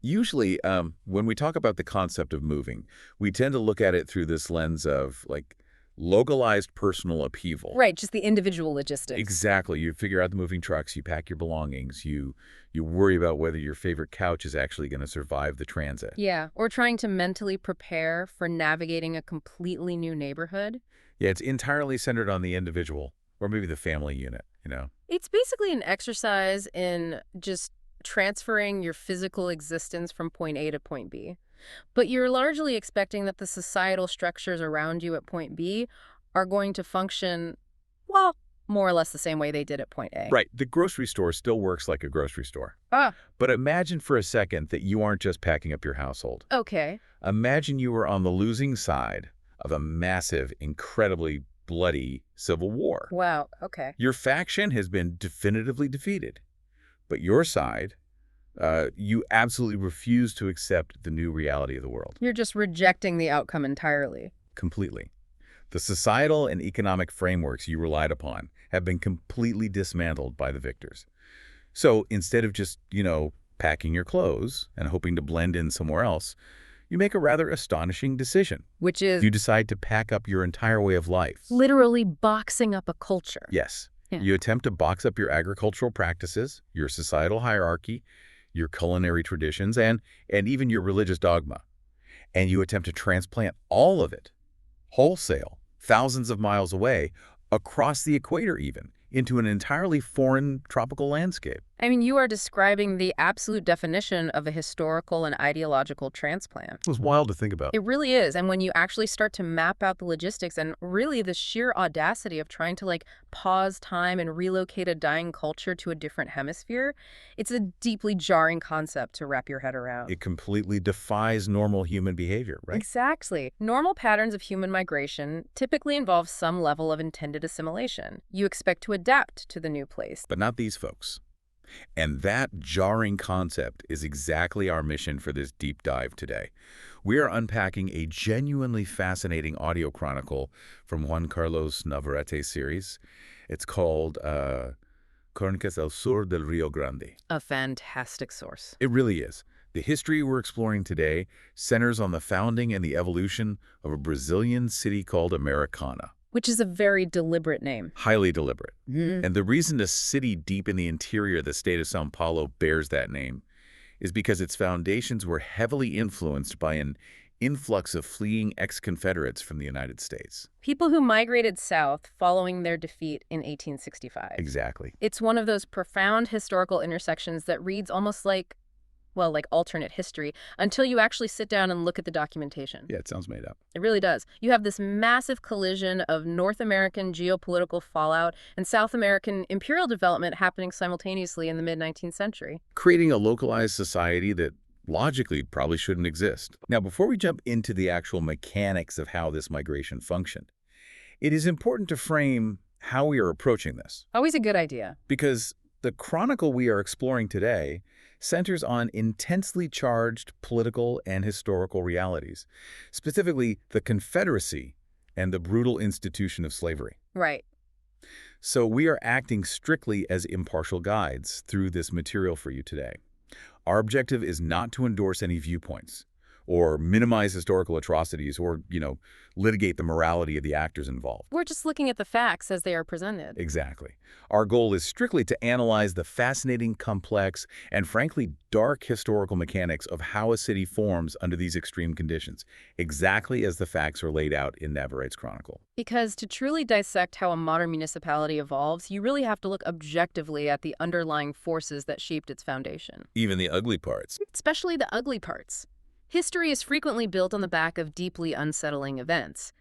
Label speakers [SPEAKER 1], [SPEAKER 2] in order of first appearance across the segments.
[SPEAKER 1] Usually, when we talk about the concept of moving, we tend to look at it through this lens of, like, localized personal upheaval.
[SPEAKER 2] Right, just the individual logistics.
[SPEAKER 1] Exactly. You figure out the moving trucks, you pack your belongings, you worry about whether your favorite couch is actually going to survive the transit.
[SPEAKER 2] Yeah, or trying to mentally prepare for navigating a completely new neighborhood.
[SPEAKER 1] Yeah, it's entirely centered on the individual, or maybe the family unit.
[SPEAKER 2] It's basically an exercise in just transferring your physical existence from point A to point B. But you're largely expecting that the societal structures around you at point B are going to function, well, more or less the same way they did at point A.
[SPEAKER 1] Right. The grocery store still works like a grocery store.
[SPEAKER 2] Ah,
[SPEAKER 1] But imagine for a second that you aren't just packing up your household.
[SPEAKER 2] okay.
[SPEAKER 1] Imagine you were on the losing side of a massive, incredibly bloody civil war.
[SPEAKER 2] Wow, okay.
[SPEAKER 1] Your faction has been definitively defeated, but your side, you absolutely refuse to accept the new reality of the world.
[SPEAKER 2] You're just rejecting the outcome entirely.
[SPEAKER 1] Completely. The societal and economic frameworks you relied upon have been completely dismantled by the victors. So instead of just, packing your clothes and hoping to blend in somewhere else, you make a rather astonishing decision.
[SPEAKER 2] Which is
[SPEAKER 1] You decide to pack up your entire way of life.
[SPEAKER 2] literally boxing up a culture.
[SPEAKER 1] Yes.
[SPEAKER 2] Yeah.
[SPEAKER 1] You attempt to box up your agricultural practices, your societal hierarchy, your culinary traditions, and even your religious dogma. And you attempt to transplant all of it, wholesale, thousands of miles away, across the equator even, into an entirely foreign tropical landscape.
[SPEAKER 2] I mean, you are describing the absolute definition of a historical and ideological transplant.
[SPEAKER 1] It was wild to think about.
[SPEAKER 2] It really is. And when you actually start to map out the logistics and really the sheer audacity of trying to pause time and relocate a dying culture to a different hemisphere, it's a deeply jarring concept to wrap your head around.
[SPEAKER 1] It completely defies normal human behavior, right?
[SPEAKER 2] Exactly. Normal patterns of human migration typically involve some level of intended assimilation. You expect to adapt to the new place.
[SPEAKER 1] But not these folks. And that jarring concept is exactly our mission for this deep dive today. We are unpacking a genuinely fascinating audio chronicle from Juan Carlos Navarrete's series. It's called Crónicas del Sur del Río Grande.
[SPEAKER 2] A fantastic source.
[SPEAKER 1] It really is. The history we're exploring today centers on the founding and the evolution of a Brazilian city called Americana.
[SPEAKER 2] Which is a very deliberate name.
[SPEAKER 1] Highly deliberate.
[SPEAKER 2] Mm-hmm.
[SPEAKER 1] And the reason a city deep in the interior of the state of São Paulo bears that name is because its foundations were heavily influenced by an influx of fleeing ex-Confederates from the United States.
[SPEAKER 2] People who migrated south following their defeat in 1865.
[SPEAKER 1] Exactly.
[SPEAKER 2] It's one of those profound historical intersections that reads almost like alternate history, until you actually sit down and look at the documentation.
[SPEAKER 1] Yeah, it sounds made up.
[SPEAKER 2] It really does. You have this massive collision of North American geopolitical fallout and South American imperial development happening simultaneously in the mid-19th century.
[SPEAKER 1] Creating a localized society that logically probably shouldn't exist. Now, before we jump into the actual mechanics of how this migration functioned, it is important to frame how we are approaching this.
[SPEAKER 2] Always a good idea.
[SPEAKER 1] Because the chronicle we are exploring today centers on intensely charged political and historical realities, specifically the Confederacy and the brutal institution of slavery.
[SPEAKER 2] Right.
[SPEAKER 1] So we are acting strictly as impartial guides through this material for you today. Our objective is not to endorse any viewpoints or minimize historical atrocities or, litigate the morality of the actors involved.
[SPEAKER 2] We're just looking at the facts as they are presented.
[SPEAKER 1] Exactly. Our goal is strictly to analyze the fascinating, complex, and frankly dark historical mechanics of how a city forms under these extreme conditions, exactly as the facts are laid out in Navarrete's chronicle.
[SPEAKER 2] Because to truly dissect how a modern municipality evolves, you really have to look objectively at the underlying forces that shaped its foundation.
[SPEAKER 1] Even the ugly parts.
[SPEAKER 2] Especially the ugly parts. History is frequently built on the back of deeply unsettling events.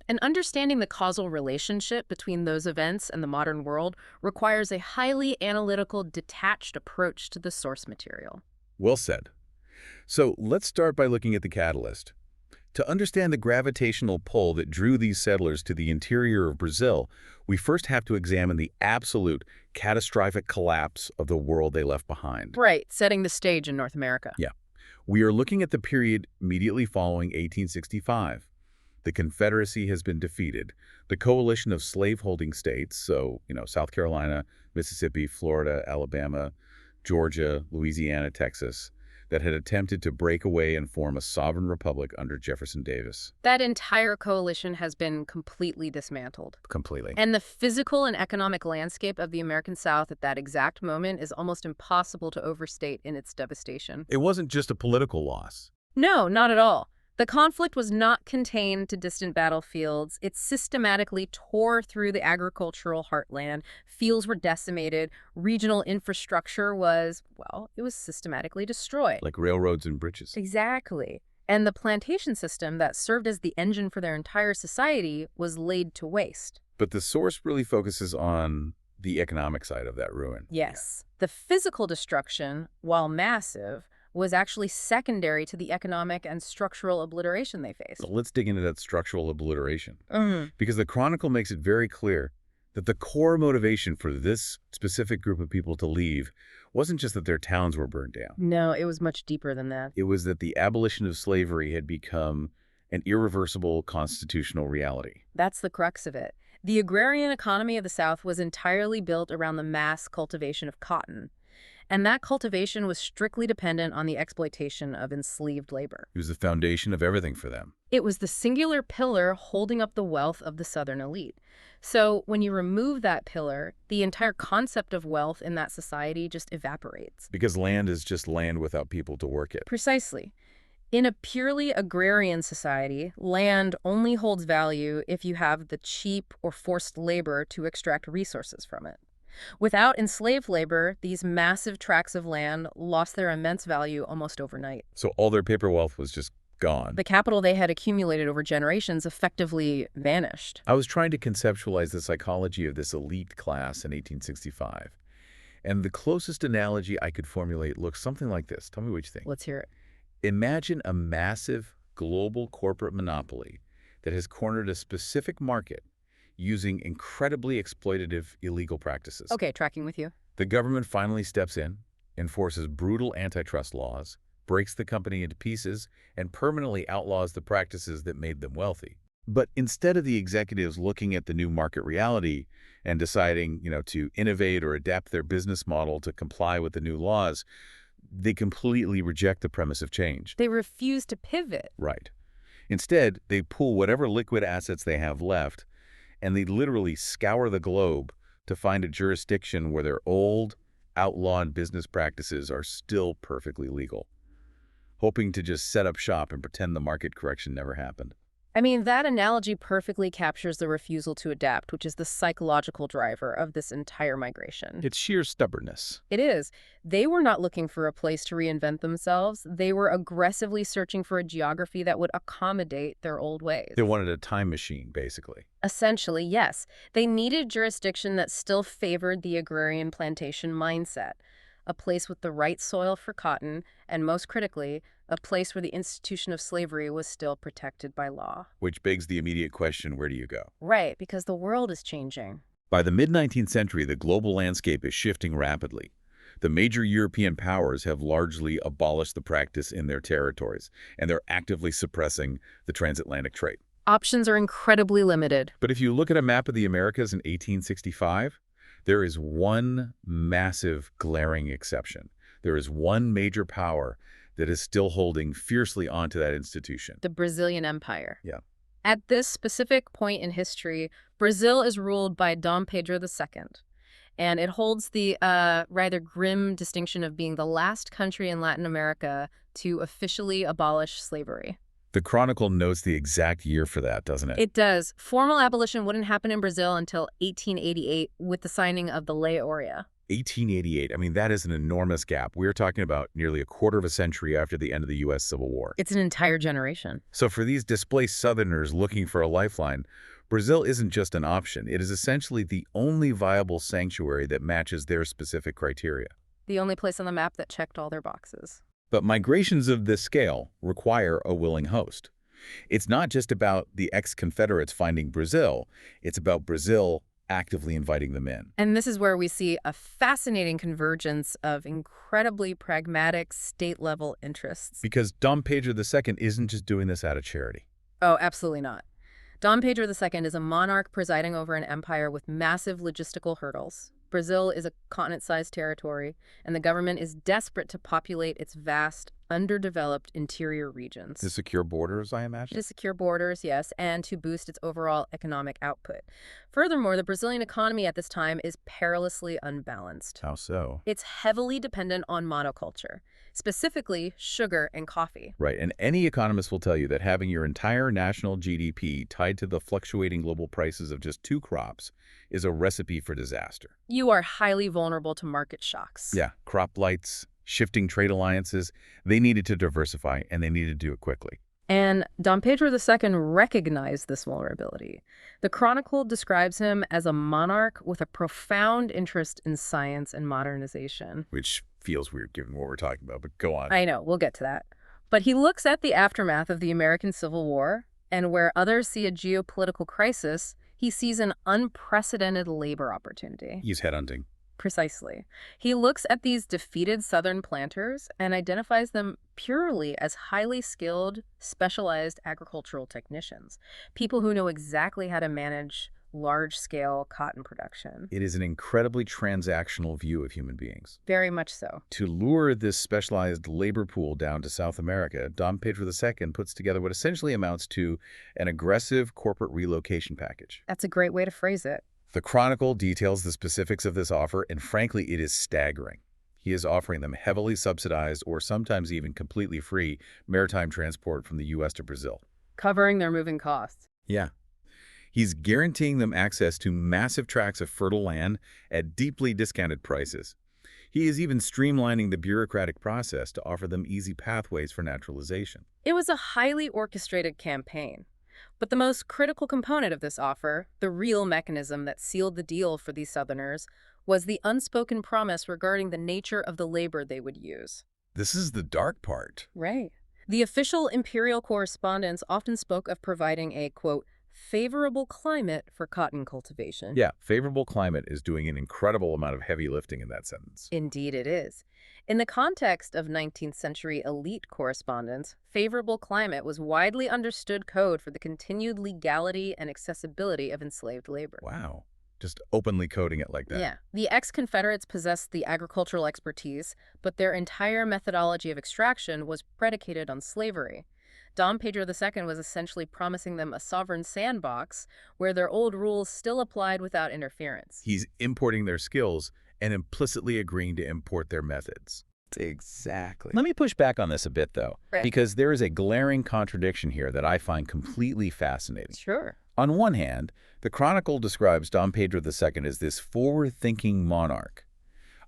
[SPEAKER 2] And understanding the causal relationship between those events and the modern world requires a highly analytical, detached approach to the source material.
[SPEAKER 1] Well said. So let's start by looking at the catalyst. To understand the gravitational pull that drew these settlers to the interior of Brazil, we first have to examine the absolute catastrophic collapse of the world they left behind.
[SPEAKER 2] Right, setting the stage in North America.
[SPEAKER 1] Yeah. We are looking at the period immediately following 1865. The Confederacy has been defeated. The coalition of slaveholding states, so, South Carolina, Mississippi, Florida, Alabama, Georgia, Louisiana, Texas, that had attempted to break away and form a sovereign republic under Jefferson Davis.
[SPEAKER 2] That entire coalition has been completely dismantled.
[SPEAKER 1] Completely.
[SPEAKER 2] And the physical and economic landscape of the American South at that exact moment is almost impossible to overstate in its devastation.
[SPEAKER 1] It wasn't just a political loss.
[SPEAKER 2] No, not at all. The conflict was not contained to distant battlefields. It systematically tore through the agricultural heartland. Fields were decimated. Regional infrastructure was, well, it was systematically destroyed.
[SPEAKER 1] Like railroads and bridges.
[SPEAKER 2] Exactly. And the plantation system that served as the engine for their entire society was laid to waste.
[SPEAKER 1] But the source really focuses on the economic side of that ruin.
[SPEAKER 2] Yes. The physical destruction, while massive, was actually secondary to the economic and structural obliteration they faced.
[SPEAKER 1] So let's dig into that structural obliteration. Because the Chronicle makes it very clear that the core motivation for this specific group of people to leave wasn't just that their towns were burned down.
[SPEAKER 2] No, it was much deeper than that.
[SPEAKER 1] It was that the abolition of slavery had become an irreversible constitutional reality.
[SPEAKER 2] That's the crux of it. The agrarian economy of the South was entirely built around the mass cultivation of cotton. And that cultivation was strictly dependent on the exploitation of enslaved labor.
[SPEAKER 1] It was the foundation of everything for them.
[SPEAKER 2] It was the singular pillar holding up the wealth of the Southern elite. So when you remove that pillar, the entire concept of wealth in that society just evaporates.
[SPEAKER 1] Because land is just land without people to work it.
[SPEAKER 2] Precisely. In a purely agrarian society, land only holds value if you have the cheap or forced labor to extract resources from it. Without enslaved labor, these massive tracts of land lost their immense value almost overnight.
[SPEAKER 1] So all their paper wealth was just gone.
[SPEAKER 2] The capital they had accumulated over generations effectively vanished.
[SPEAKER 1] I was trying to conceptualize the psychology of this elite class in 1865. And the closest analogy I could formulate looks something like this. Tell me what you think.
[SPEAKER 2] Let's hear it.
[SPEAKER 1] Imagine a massive global corporate monopoly that has cornered a specific market using incredibly exploitative illegal practices.
[SPEAKER 2] Okay, tracking with you.
[SPEAKER 1] The government finally steps in, enforces brutal antitrust laws, breaks the company into pieces, and permanently outlaws the practices that made them wealthy. But instead of the executives looking at the new market reality and deciding, to innovate or adapt their business model to comply with the new laws, they completely reject the premise of change.
[SPEAKER 2] They refuse to pivot.
[SPEAKER 1] Right. Instead, they pool whatever liquid assets they have left, and they literally scour the globe to find a jurisdiction where their old, outlawed business practices are still perfectly legal, hoping to just set up shop and pretend the market correction never happened.
[SPEAKER 2] I mean, that analogy perfectly captures the refusal to adapt, which is the psychological driver of this entire migration.
[SPEAKER 1] It's sheer stubbornness.
[SPEAKER 2] It is. They were not looking for a place to reinvent themselves. They were aggressively searching for a geography that would accommodate their old ways.
[SPEAKER 1] They wanted a time machine, basically.
[SPEAKER 2] Essentially, yes. They needed jurisdiction that still favored the agrarian plantation mindset. A place with the right soil for cotton, and most critically, a place where the institution of slavery was still protected by law.
[SPEAKER 1] Which begs the immediate question, where do you go?
[SPEAKER 2] Right, because the world is changing.
[SPEAKER 1] By the mid-19th century, the global landscape is shifting rapidly. The major European powers have largely abolished the practice in their territories, and they're actively suppressing the transatlantic trade.
[SPEAKER 2] Options are incredibly limited.
[SPEAKER 1] But if you look at a map of the Americas in 1865, there is one massive, glaring exception. There is one major power that is still holding fiercely onto that institution.
[SPEAKER 2] The Brazilian Empire.
[SPEAKER 1] Yeah.
[SPEAKER 2] At this specific point in history, Brazil is ruled by Dom Pedro II, and it holds the rather grim distinction of being the last country in Latin America to officially abolish slavery.
[SPEAKER 1] The Chronicle notes the exact year for that, doesn't it?
[SPEAKER 2] It does. Formal abolition wouldn't happen in Brazil until 1888 with the signing of the Lei Áurea.
[SPEAKER 1] 1888. I mean, that is an enormous gap. We're talking about nearly a quarter of a century after the end of the U.S. Civil War.
[SPEAKER 2] It's an entire generation.
[SPEAKER 1] So for these displaced Southerners looking for a lifeline, Brazil isn't just an option. It is essentially the only viable sanctuary that matches their specific criteria.
[SPEAKER 2] The only place on the map that checked all their boxes.
[SPEAKER 1] But migrations of this scale require a willing host. It's not just about the ex-Confederates finding Brazil. It's about Brazil actively inviting them in.
[SPEAKER 2] And this is where we see a fascinating convergence of incredibly pragmatic state-level interests.
[SPEAKER 1] Because Dom Pedro II isn't just doing this out of charity.
[SPEAKER 2] Oh, absolutely not. Dom Pedro II is a monarch presiding over an empire with massive logistical hurdles. Brazil is a continent-sized territory, and the government is desperate to populate its vast, underdeveloped interior regions.
[SPEAKER 1] To secure borders, I imagine?
[SPEAKER 2] To secure borders, yes, and to boost its overall economic output. Furthermore, the Brazilian economy at this time is perilously unbalanced.
[SPEAKER 1] How so?
[SPEAKER 2] It's heavily dependent on monoculture, specifically sugar and coffee.
[SPEAKER 1] Right, and any economist will tell you that having your entire national GDP tied to the fluctuating global prices of just two crops is a recipe for disaster.
[SPEAKER 2] You are highly vulnerable to market shocks.
[SPEAKER 1] Yeah, crop blights, shifting trade alliances, they needed to diversify, and they needed to do it quickly.
[SPEAKER 2] And Dom Pedro II recognized this vulnerability. The Chronicle describes him as a monarch with a profound interest in science and modernization.
[SPEAKER 1] Which feels weird given what we're talking about, but go on.
[SPEAKER 2] I know, we'll get to that. But he looks at the aftermath of the American Civil War, and where others see a geopolitical crisis, he sees an unprecedented labor opportunity.
[SPEAKER 1] He's headhunting.
[SPEAKER 2] Precisely. He looks at these defeated Southern planters and identifies them purely as highly skilled, specialized agricultural technicians, people who know exactly how to manage large-scale cotton production.
[SPEAKER 1] It is an incredibly transactional view of human beings.
[SPEAKER 2] Very much so.
[SPEAKER 1] To lure this specialized labor pool down to South America, Dom Pedro II puts together what essentially amounts to an aggressive corporate relocation package.
[SPEAKER 2] That's a great way to phrase it.
[SPEAKER 1] The Chronicle details the specifics of this offer, and frankly, it is staggering. He is offering them heavily subsidized or sometimes even completely free maritime transport from the U.S. to Brazil.
[SPEAKER 2] Covering their moving costs.
[SPEAKER 1] Yeah. He's guaranteeing them access to massive tracts of fertile land at deeply discounted prices. He is even streamlining the bureaucratic process to offer them easy pathways for naturalization.
[SPEAKER 2] It was a highly orchestrated campaign. But the most critical component of this offer, the real mechanism that sealed the deal for these Southerners, was the unspoken promise regarding the nature of the labor they would use.
[SPEAKER 1] This is the dark part.
[SPEAKER 2] Right. The official imperial correspondence often spoke of providing a, quote, favorable climate for cotton cultivation.
[SPEAKER 1] Yeah, favorable climate is doing an incredible amount of heavy lifting in that sentence.
[SPEAKER 2] Indeed it is. In the context of 19th century elite correspondence, favorable climate was widely understood code for the continued legality and accessibility of enslaved labor.
[SPEAKER 1] Wow. Just openly coding it like that.
[SPEAKER 2] Yeah. The ex-Confederates possessed the agricultural expertise, but their entire methodology of extraction was predicated on slavery. Dom Pedro II was essentially promising them a sovereign sandbox where their old rules still applied without interference.
[SPEAKER 1] He's importing their skills and implicitly agreeing to import their methods. Exactly. Let me push back on this a bit, though, because there is a glaring contradiction here that I find completely fascinating.
[SPEAKER 2] Sure.
[SPEAKER 1] On one hand, the Chronicle describes Dom Pedro II as this forward-thinking monarch,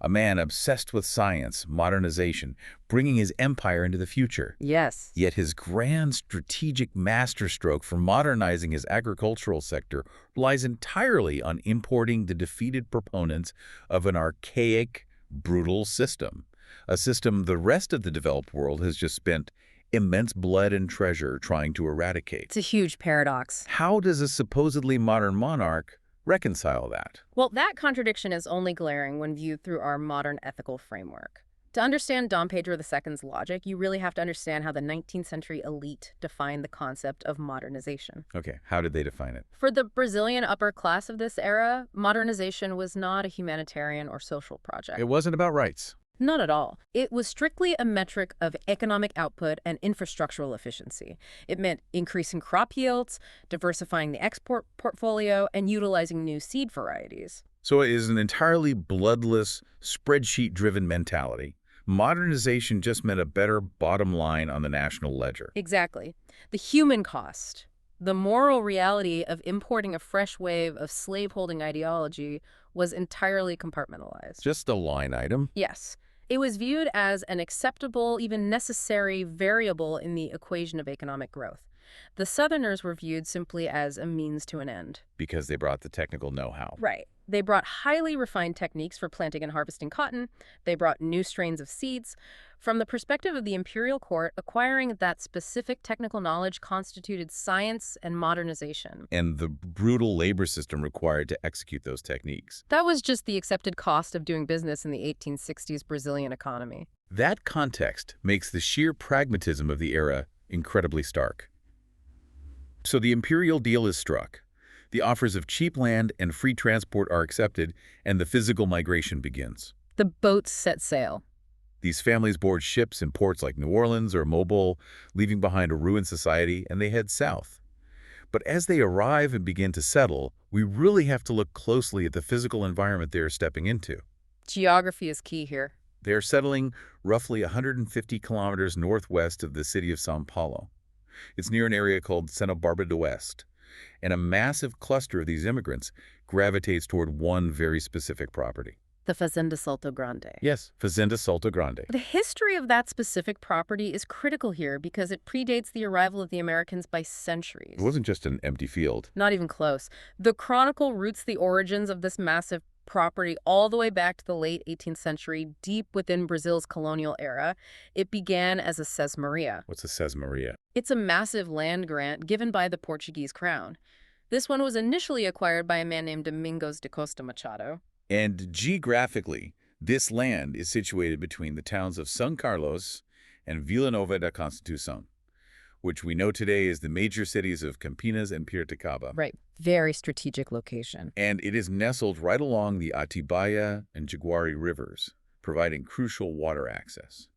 [SPEAKER 1] a man obsessed with science, modernization, bringing his empire into the future.
[SPEAKER 2] Yes.
[SPEAKER 1] Yet his grand strategic masterstroke for modernizing his agricultural sector relies entirely on importing the defeated proponents of an archaic, brutal system, a system the rest of the developed world has just spent immense blood and treasure trying to eradicate.
[SPEAKER 2] It's a huge paradox.
[SPEAKER 1] How does a supposedly modern monarch reconcile that?
[SPEAKER 2] Well, that contradiction is only glaring when viewed through our modern ethical framework. To understand Dom Pedro II's logic, you really have to understand how the 19th century elite defined the concept of modernization.
[SPEAKER 1] Okay, how did they define it?
[SPEAKER 2] For the Brazilian upper class of this era, modernization was not a humanitarian or social project.
[SPEAKER 1] It wasn't about rights.
[SPEAKER 2] Not at all. It was strictly a metric of economic output and infrastructural efficiency. It meant increasing crop yields, diversifying the export portfolio, and utilizing new seed varieties.
[SPEAKER 1] So it is an entirely bloodless, spreadsheet-driven mentality. Modernization just meant a better bottom line on the national ledger.
[SPEAKER 2] Exactly. The human cost, the moral reality of importing a fresh wave of slaveholding ideology was entirely compartmentalized.
[SPEAKER 1] Just a line item?
[SPEAKER 2] Yes. It was viewed as an acceptable, even necessary variable in the equation of economic growth. The Southerners were viewed simply as a means to an end.
[SPEAKER 1] Because they brought the technical know-how.
[SPEAKER 2] Right. They brought highly refined techniques for planting and harvesting cotton. They brought new strains of seeds. From the perspective of the imperial court, acquiring that specific technical knowledge constituted science and modernization.
[SPEAKER 1] And the brutal labor system required to execute those techniques.
[SPEAKER 2] That was just the accepted cost of doing business in the 1860s Brazilian economy.
[SPEAKER 1] That context makes the sheer pragmatism of the era incredibly stark. So the imperial deal is struck. The offers of cheap land and free transport are accepted, and the physical migration begins.
[SPEAKER 2] The boats set sail.
[SPEAKER 1] These families board ships in ports like New Orleans or Mobile, leaving behind a ruined society, and they head south. But as they arrive and begin to settle, we really have to look closely at the physical environment they are stepping into.
[SPEAKER 2] Geography is key here.
[SPEAKER 1] They are settling roughly 150 kilometers northwest of the city of São Paulo. It's near an area called Santa Barbara do Oeste, and a massive cluster of these immigrants gravitates toward one very specific property.
[SPEAKER 2] The Fazenda Salto Grande.
[SPEAKER 1] Yes, Fazenda Salto Grande.
[SPEAKER 2] The history of that specific property is critical here because it predates the arrival of the Americans by centuries.
[SPEAKER 1] It wasn't just an empty field.
[SPEAKER 2] Not even close. The chronicle roots the origins of this massive property all the way back to the late 18th century, deep within Brazil's colonial era. It began as a sesmaria.
[SPEAKER 1] What's a sesmaria?
[SPEAKER 2] It's a massive land grant given by the Portuguese crown. This one was initially acquired by a man named Domingos de Costa Machado.
[SPEAKER 1] And geographically, this land is situated between the towns of São Carlos and Vila Nova da Constituição, which we know today as the major cities of Campinas and Piracicaba.
[SPEAKER 2] Right. Very strategic location.
[SPEAKER 1] And it is nestled right along the Atibaia and Jaguari rivers, providing crucial water access.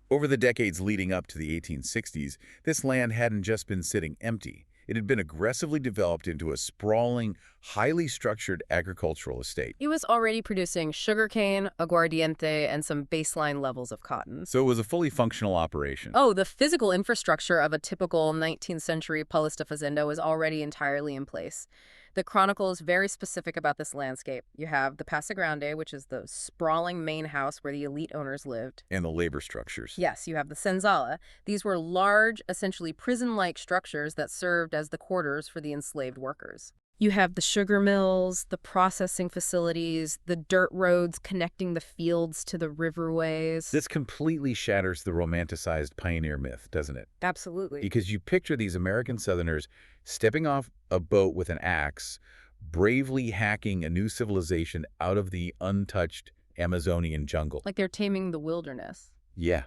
[SPEAKER 1] Over the decades leading up to the 1860s, this land hadn't just been sitting empty. It had been aggressively developed into a sprawling, highly structured agricultural estate.
[SPEAKER 2] It was already producing sugarcane, aguardiente, and some baseline levels of cotton.
[SPEAKER 1] So it was a fully functional operation.
[SPEAKER 2] Oh, the physical infrastructure of a typical 19th century Paulista fazenda was already entirely in place. The chronicle is very specific about this landscape. You have the Casa Grande, which is the sprawling main house where the elite owners lived.
[SPEAKER 1] And the labor structures.
[SPEAKER 2] Yes, you have the senzala. These were large, essentially prison-like structures that served as the quarters for the enslaved workers. You have the sugar mills, the processing facilities, the dirt roads connecting the fields to the riverways.
[SPEAKER 1] This completely shatters the romanticized pioneer myth, doesn't it?
[SPEAKER 2] Absolutely.
[SPEAKER 1] Because you picture these American Southerners stepping off a boat with an axe, bravely hacking a new civilization out of the untouched Amazonian jungle.
[SPEAKER 2] Like they're taming the wilderness.
[SPEAKER 1] Yeah,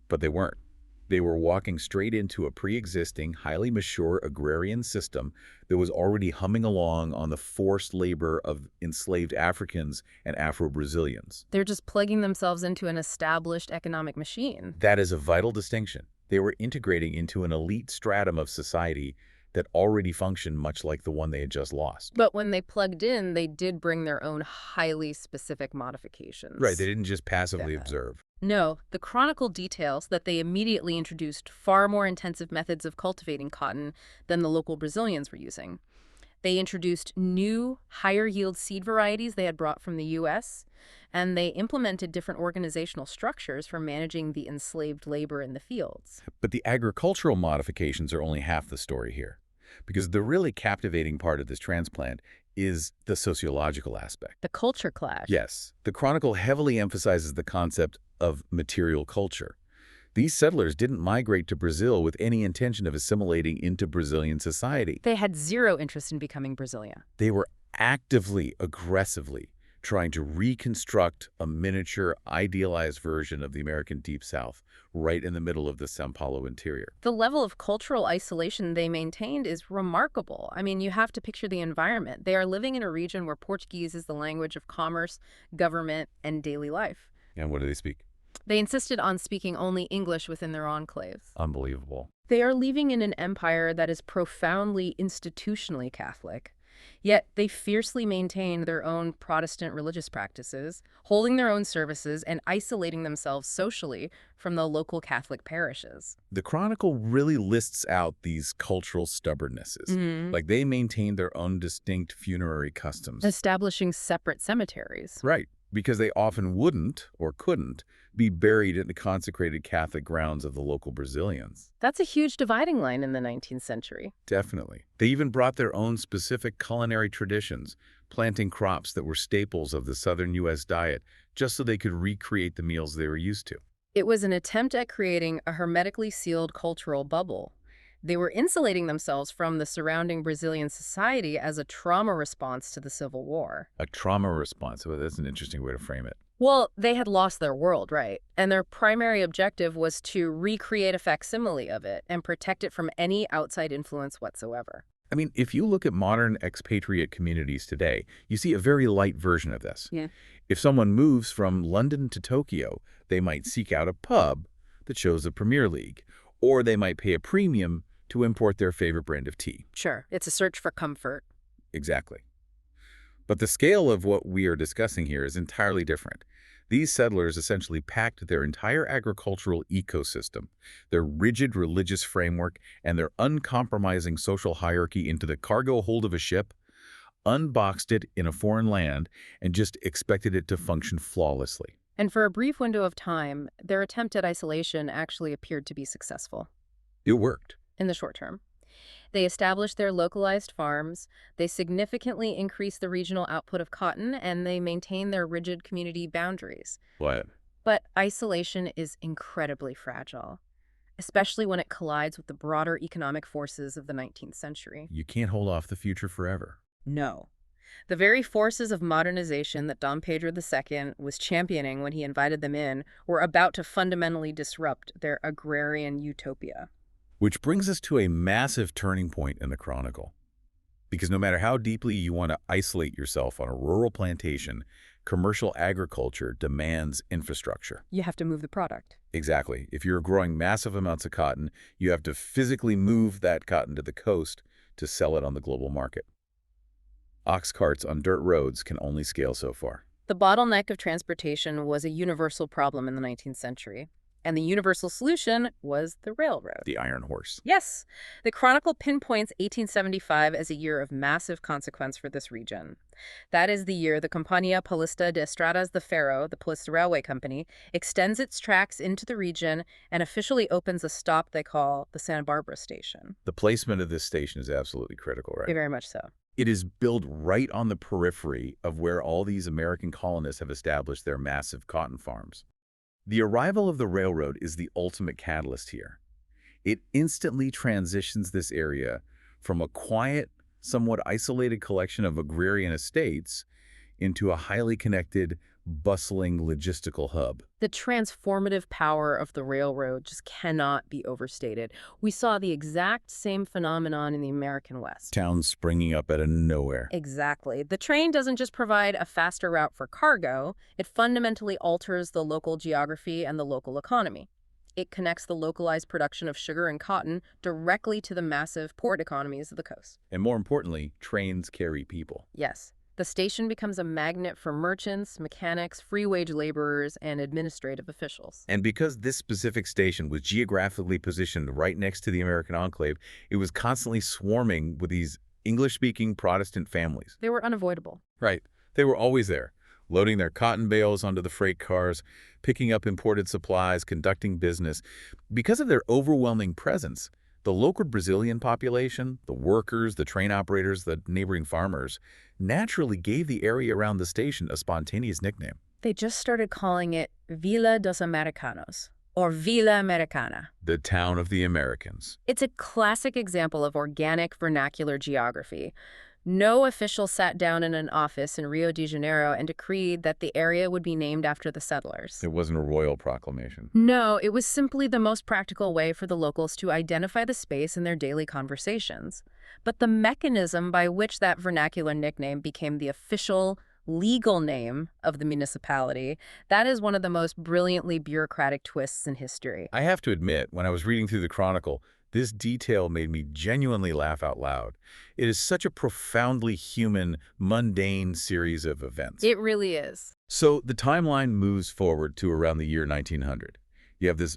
[SPEAKER 1] but they weren't. They were walking straight into a pre-existing, highly mature agrarian system that was already humming along on the forced labor of enslaved Africans and Afro-Brazilians.
[SPEAKER 2] They're just plugging themselves into an established economic machine.
[SPEAKER 1] That is a vital distinction. They were integrating into an elite stratum of society that already functioned much like the one they had just lost.
[SPEAKER 2] But when they plugged in, they did bring their own highly specific modifications.
[SPEAKER 1] Right, they didn't just passively observe.
[SPEAKER 2] No, the chronicle details that they immediately introduced far more intensive methods of cultivating cotton than the local Brazilians were using. They introduced new, higher-yield seed varieties they had brought from the U.S., and they implemented different organizational structures for managing the enslaved labor in the fields.
[SPEAKER 1] But the agricultural modifications are only half the story here, because the really captivating part of this transplant is the sociological aspect.
[SPEAKER 2] The culture clash.
[SPEAKER 1] Yes. The Chronicle heavily emphasizes the concept of material culture. These settlers didn't migrate to Brazil with any intention of assimilating into Brazilian society.
[SPEAKER 2] They had zero interest in becoming Brazilian.
[SPEAKER 1] They were actively, aggressively trying to reconstruct a miniature, idealized version of the American Deep South right in the middle of the São Paulo interior.
[SPEAKER 2] The level of cultural isolation they maintained is remarkable. I mean, you have to picture the environment. They are living in a region where Portuguese is the language of commerce, government, and daily life.
[SPEAKER 1] And what do they speak?
[SPEAKER 2] They insisted on speaking only English within their enclaves.
[SPEAKER 1] Unbelievable.
[SPEAKER 2] They are living in an empire that is profoundly institutionally Catholic. Yet they fiercely maintain their own Protestant religious practices, holding their own services and isolating themselves socially from the local Catholic parishes.
[SPEAKER 1] The Chronicle really lists out these cultural stubbornnesses. Like they maintain their own distinct funerary customs.
[SPEAKER 2] Establishing separate cemeteries.
[SPEAKER 1] Right, because they often wouldn't or couldn't be buried in the consecrated Catholic grounds of the local Brazilians.
[SPEAKER 2] That's a huge dividing line in the 19th century.
[SPEAKER 1] Definitely. They even brought their own specific culinary traditions, planting crops that were staples of the southern U.S. diet, just so they could recreate the meals they were used to.
[SPEAKER 2] It was an attempt at creating a hermetically sealed cultural bubble. They were insulating themselves from the surrounding Brazilian society as a trauma response to the Civil War.
[SPEAKER 1] A trauma response. Well, that's an interesting way to frame it.
[SPEAKER 2] Well, they had lost their world, right? And their primary objective was to recreate a facsimile of it and protect it from any outside influence whatsoever.
[SPEAKER 1] I mean, if you look at modern expatriate communities today, you see a very light version of this.
[SPEAKER 2] Yeah.
[SPEAKER 1] If someone moves from London to Tokyo, they might seek out a pub that shows the Premier League, or they might pay a premium to import their favorite brand of tea.
[SPEAKER 2] Sure, it's a search for comfort.
[SPEAKER 1] Exactly. But the scale of what we are discussing here is entirely different. These settlers essentially packed their entire agricultural ecosystem, their rigid religious framework, and their uncompromising social hierarchy into the cargo hold of a ship, unboxed it in a foreign land, and just expected it to function flawlessly.
[SPEAKER 2] And for a brief window of time, their attempt at isolation actually appeared to be successful
[SPEAKER 1] It worked.
[SPEAKER 2] in the short term. They established their localized farms, they significantly increased the regional output of cotton, and they maintained their rigid community boundaries.
[SPEAKER 1] What?
[SPEAKER 2] But isolation is incredibly fragile, especially when it collides with the broader economic forces of the 19th century.
[SPEAKER 1] You can't hold off the future forever.
[SPEAKER 2] No. The very forces of modernization that Dom Pedro II was championing when he invited them in were about to fundamentally disrupt their agrarian utopia.
[SPEAKER 1] Which brings us to a massive turning point in the Chronicle. Because no matter how deeply you want to isolate yourself on a rural plantation, commercial agriculture demands infrastructure.
[SPEAKER 2] You have to move the product.
[SPEAKER 1] Exactly. If you're growing massive amounts of cotton, you have to physically move that cotton to the coast to sell it on the global market. Ox carts on dirt roads can only scale so far.
[SPEAKER 2] The bottleneck of transportation was a universal problem in the 19th century, and the universal solution was the railroad.
[SPEAKER 1] The Iron Horse.
[SPEAKER 2] Yes, the Chronicle pinpoints 1875 as a year of massive consequence for this region. That is the year the Compañía Paulista de Estradas de Ferro, the Paulista Railway Company, extends its tracks into the region and officially opens a stop they call the Santa Barbara Station.
[SPEAKER 1] The placement of this station is absolutely critical, right?
[SPEAKER 2] Very much so.
[SPEAKER 1] It is built right on the periphery of where all these American colonists have established their massive cotton farms. The arrival of the railroad is the ultimate catalyst here. It instantly transitions this area from a quiet, somewhat isolated collection of agrarian estates into a highly connected, bustling logistical hub.
[SPEAKER 2] The transformative power of the railroad just cannot be overstated. We saw the exact same phenomenon in the American West.
[SPEAKER 1] Towns springing up out of nowhere.
[SPEAKER 2] Exactly. The train doesn't just provide a faster route for cargo, it fundamentally alters the local geography and the local economy. It connects the localized production of sugar and cotton directly to the massive port economies of the coast.
[SPEAKER 1] And more importantly, trains carry people.
[SPEAKER 2] Yes. The station becomes a magnet for merchants, mechanics, free-wage laborers, and administrative officials.
[SPEAKER 1] And because this specific station was geographically positioned right next to the American enclave, it was constantly swarming with these English-speaking Protestant families.
[SPEAKER 2] They were unavoidable.
[SPEAKER 1] Right. They were always there, loading their cotton bales onto the freight cars, picking up imported supplies, conducting business. Because of their overwhelming presence, the local Brazilian population, the workers, the train operators, the neighboring farmers, naturally gave the area around the station a spontaneous nickname.
[SPEAKER 2] They just started calling it Vila dos Americanos, or Vila Americana.
[SPEAKER 1] The town of the Americans.
[SPEAKER 2] It's a classic example of organic vernacular geography. No official sat down in an office in Rio de Janeiro and decreed that the area would be named after the settlers.
[SPEAKER 1] It wasn't a royal proclamation.
[SPEAKER 2] No, it was simply the most practical way for the locals to identify the space in their daily conversations. But the mechanism by which that vernacular nickname became the official, legal name of the municipality, that is one of the most brilliantly bureaucratic twists in history.
[SPEAKER 1] I have to admit, when I was reading through the Chronicle, this detail made me genuinely laugh out loud. It is such a profoundly human, mundane series of events.
[SPEAKER 2] It really is.
[SPEAKER 1] So the timeline moves forward to around the year 1900. You have this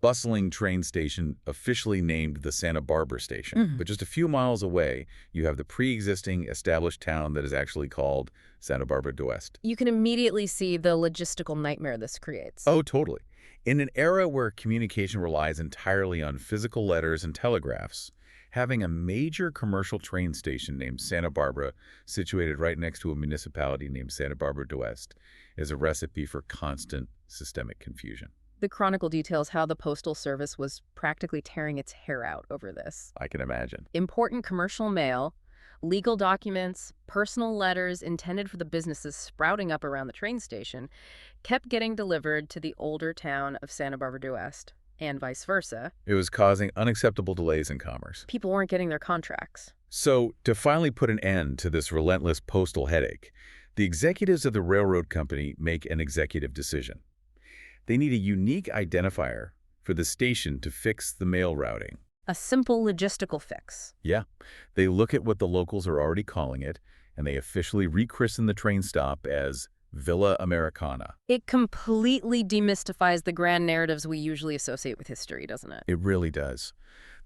[SPEAKER 1] bustling train station officially named the Santa Barbara Station. But just a few miles away, you have the pre-existing established town that is actually called Santa Barbara do Oeste.
[SPEAKER 2] You can immediately see the logistical nightmare this creates.
[SPEAKER 1] Oh, totally. In an era where communication relies entirely on physical letters and telegraphs, having a major commercial train station named Santa Barbara situated right next to a municipality named Santa Barbara do Oeste is a recipe for constant systemic confusion.
[SPEAKER 2] The Chronicle details how the Postal Service was practically tearing its hair out over this.
[SPEAKER 1] I can imagine.
[SPEAKER 2] Important commercial mail, legal documents, personal letters intended for the businesses sprouting up around the train station kept getting delivered to the older town of Santa Barbara do Oeste. and vice versa.
[SPEAKER 1] It was causing unacceptable delays in commerce.
[SPEAKER 2] People weren't getting their contracts.
[SPEAKER 1] So, to finally put an end to this relentless postal headache, the executives of the railroad company make an executive decision. They need a unique identifier for the station to fix the mail routing.
[SPEAKER 2] A simple logistical fix.
[SPEAKER 1] Yeah, they look at what the locals are already calling it, and they officially rechristen the train stop as Villa Americana.
[SPEAKER 2] It completely demystifies the grand narratives we usually associate with history, doesn't it?
[SPEAKER 1] It really does.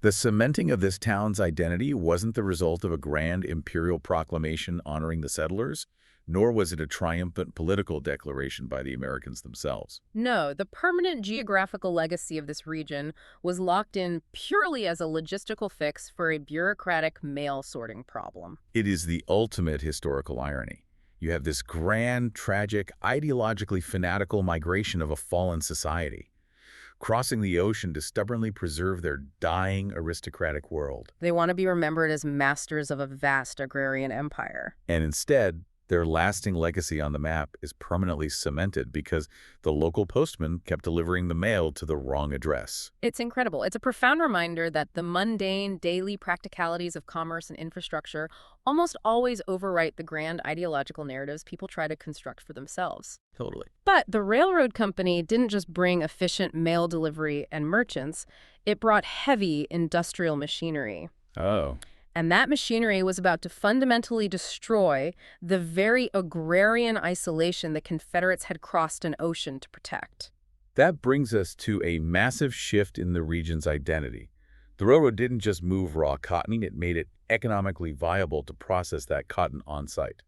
[SPEAKER 1] The cementing of this town's identity wasn't the result of a grand imperial proclamation honoring the settlers, nor was it a triumphant political declaration by the Americans themselves.
[SPEAKER 2] No, the permanent geographical legacy of this region was locked in purely as a logistical fix for a bureaucratic mail sorting problem.
[SPEAKER 1] It is the ultimate historical irony. You have this grand, tragic, ideologically fanatical migration of a fallen society, crossing the ocean to stubbornly preserve their dying aristocratic world.
[SPEAKER 2] They want to be remembered as masters of a vast agrarian empire.
[SPEAKER 1] And instead, their lasting legacy on the map is permanently cemented because the local postman kept delivering the mail to the wrong address.
[SPEAKER 2] It's incredible. It's a profound reminder that the mundane, daily practicalities of commerce and infrastructure almost always overwrite the grand ideological narratives people try to construct for themselves.
[SPEAKER 1] Totally.
[SPEAKER 2] But the railroad company didn't just bring efficient mail delivery and merchants, it brought heavy industrial machinery.
[SPEAKER 1] Oh.
[SPEAKER 2] And that machinery was about to fundamentally destroy the very agrarian isolation the Confederates had crossed an ocean to protect.
[SPEAKER 1] That brings us to a massive shift in the region's identity. The railroad didn't just move raw cotton, it made it economically viable to process that cotton on-site.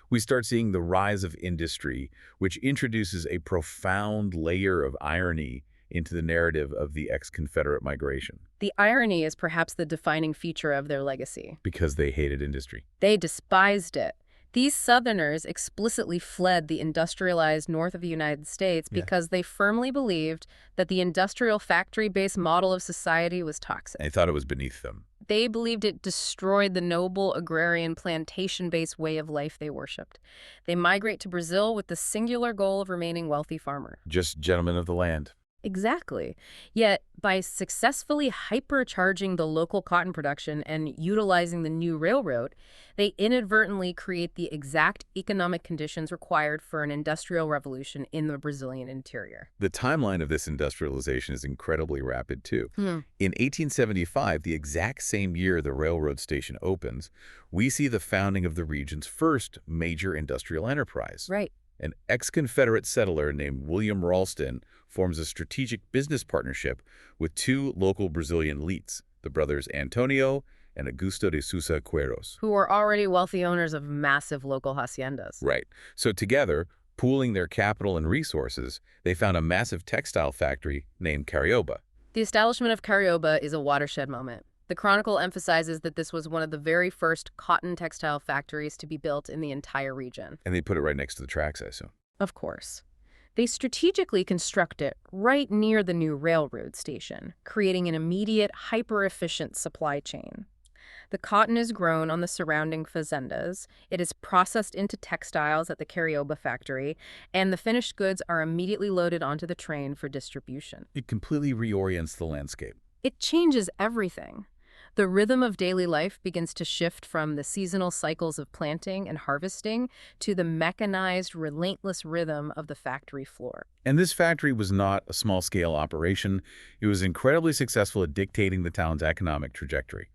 [SPEAKER 1] We start seeing the rise of industry, which introduces a profound layer of irony into the narrative of the ex-Confederate migration.
[SPEAKER 2] The irony is perhaps the defining feature of their legacy.
[SPEAKER 1] Because they hated industry.
[SPEAKER 2] They despised it. These Southerners explicitly fled the industrialized north of the United States because they firmly believed that the industrial factory-based model of society was toxic.
[SPEAKER 1] They thought it was beneath them.
[SPEAKER 2] They believed it destroyed the noble agrarian plantation-based way of life they worshipped. They migrate to Brazil with the singular goal of remaining wealthy farmers.
[SPEAKER 1] Just gentlemen of the land.
[SPEAKER 2] Exactly. Yet, by successfully hypercharging the local cotton production and utilizing the new railroad, they inadvertently create the exact economic conditions required for an industrial revolution in the Brazilian interior.
[SPEAKER 1] The timeline of this industrialization is incredibly rapid, too. In 1875, the exact same year the railroad station opens, we see the founding of the region's first major industrial enterprise.
[SPEAKER 2] Right.
[SPEAKER 1] An ex-Confederate settler named William Ralston forms a strategic business partnership with two local Brazilian elites, the brothers Antonio and Augusto de Sousa Queiroz,
[SPEAKER 2] who were already wealthy owners of massive local haciendas.
[SPEAKER 1] Right. So together, pooling their capital and resources, they found a massive textile factory named Carioba.
[SPEAKER 2] The establishment of Carioba is a watershed moment. The Chronicle emphasizes that this was one of the very first cotton textile factories to be built in the entire region.
[SPEAKER 1] And they put it right next to the tracks, I assume.
[SPEAKER 2] Of course. They strategically construct it right near the new railroad station, creating an immediate, hyper-efficient supply chain. The cotton is grown on the surrounding fazendas, it is processed into textiles at the Carioba factory, and the finished goods are immediately loaded onto the train for distribution.
[SPEAKER 1] It completely reorients the landscape.
[SPEAKER 2] It changes everything. The rhythm of daily life begins to shift from the seasonal cycles of planting and harvesting to the mechanized, relentless rhythm of the factory floor.
[SPEAKER 1] And this factory was not a small-scale operation. It was incredibly successful at dictating the town's economic trajectory.